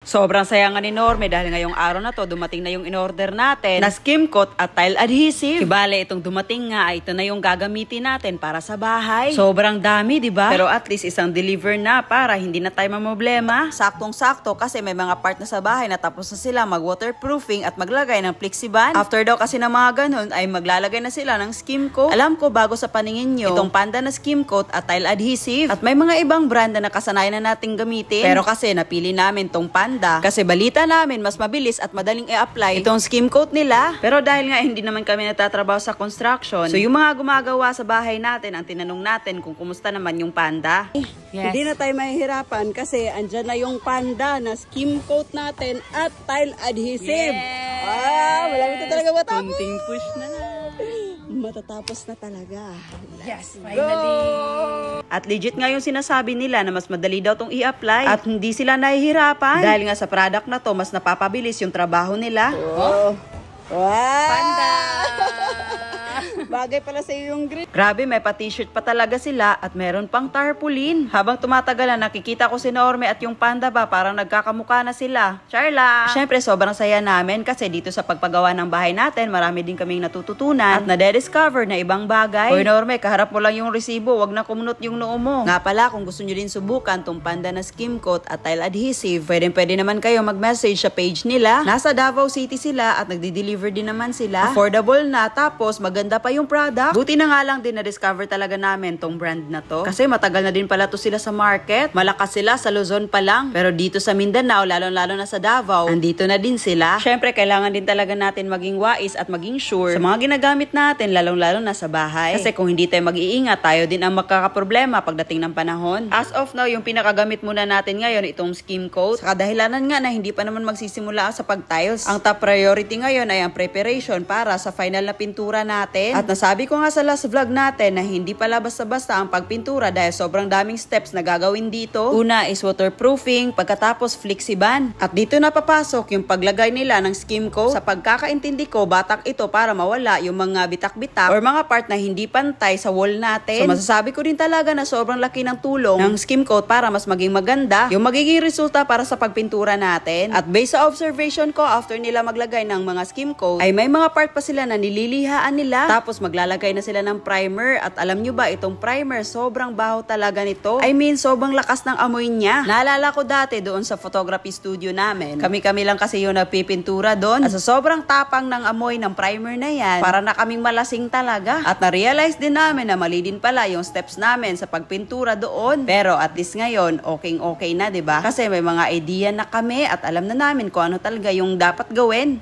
Sobrang saya nga ni Norme dahil ngayong araw na to dumating na yung in-order natin na skim coat at tile adhesive. Kibale itong dumating nga ay ito na yung gagamitin natin para sa bahay. Sobrang dami, di ba? Pero at least isang deliver na para hindi na tayo mamroblema. Saktong-sakto kasi may mga part na sa bahay na tapos na sila mag-waterproofing at maglagay ng plexiband. After daw kasi ng mga ganun ay maglalagay na sila ng skim coat. Alam ko bago sa paningin nyo, itong Panda na skim coat at tile adhesive at may mga ibang brand na nakasanayan na nating gamitin. Pero kasi napili namin tong Panda kasi balita namin mas mabilis at madaling i-apply itong skim coat nila. Pero dahil nga hindi naman kami nagtatrabaho sa construction, so yung mga gumagawa sa bahay natin ang tinanong natin kung kumusta naman yung Panda. Yes. Hindi na tayo mahihirapan kasi andyan na yung Panda na skim coat natin at tile adhesive. Yes! Malami ito talaga matapos. Kunting push na lang. Matatapos na talaga. Yes, finally. At legit nga yung sinasabi nila na mas madali daw tong i-apply at hindi sila nahihirapan. Dahil nga sa product na to, mas napapabilis yung trabaho nila. Oh. Wow! Panda! Bagay pala sa iyo yung green. Grabe, may pa-t-shirt pa talaga sila at meron pang tarpaulin. Habang tumatagal na nakikita ko si Norme at yung Panda ba, parang nagkakamukha na sila. Charla! Siyempre, sobrang saya namin kasi dito sa pagpagawa ng bahay natin, marami din kaming natututunan at nade-discover na ibang bagay. Hoy Norme, kaharap mo lang yung resibo, wag na kumunot yung noo mo. Nga pala, kung gusto nyo din subukan tong Panda na skim coat at tile adhesive, pwede naman kayo mag-message sa page nila. Nasa Davao City sila at nagdi-deliver din naman sila. Affordable na, tapos maganda pa yung product. Buti na nga lang din na-discover talaga namin tong brand na to. Kasi matagal na din pala to sila sa market. Malakas sila sa Luzon pa lang. Pero dito sa Mindanao, lalo na sa Davao, andito na din sila. Syempre, kailangan din talaga natin maging wais at maging sure sa mga ginagamit natin, lalo na sa bahay. Kasi kung hindi tayo mag-iingat, tayo din ang magkakaproblema pagdating ng panahon. As of now, yung pinakagamit muna natin ngayon, itong skim coat. Sa kadahilanan nga na hindi pa naman magsisimula sa pag-tiles. Ang top priority ngayon ay ang preparation para sa final na pintura natin. At nasabi ko nga sa last vlog natin na hindi pala basta-basta ang pagpintura dahil sobrang daming steps na gagawin dito. Una is waterproofing, pagkatapos flexiband. At dito na papasok yung paglagay nila ng skim coat. Sa pagkakaintindi ko, batak ito para mawala yung mga bitak-bitak or mga part na hindi pantay sa wall natin. So masasabi ko din talaga na sobrang laki ng tulong ng skim coat para mas maging maganda yung magiging resulta para sa pagpintura natin. At based sa observation ko, after nila maglagay ng mga skim coat, ay may mga part pa sila na nililihaan nila. Tapos maglalagay na sila ng primer at alam nyo ba itong primer sobrang baho talaga nito. I mean sobrang lakas ng amoy niya. Naalala ko dati doon sa photography studio namin. Kami lang kasi yung nagpipintura doon. At sa sobrang tapang ng amoy ng primer na yan, para na kaming malasing talaga. At na-realize din namin na mali din pala yung steps namin sa pagpintura doon. Pero at least ngayon, okay na, 'di ba? Kasi may mga idea na kami at alam na namin kung ano talaga yung dapat gawin.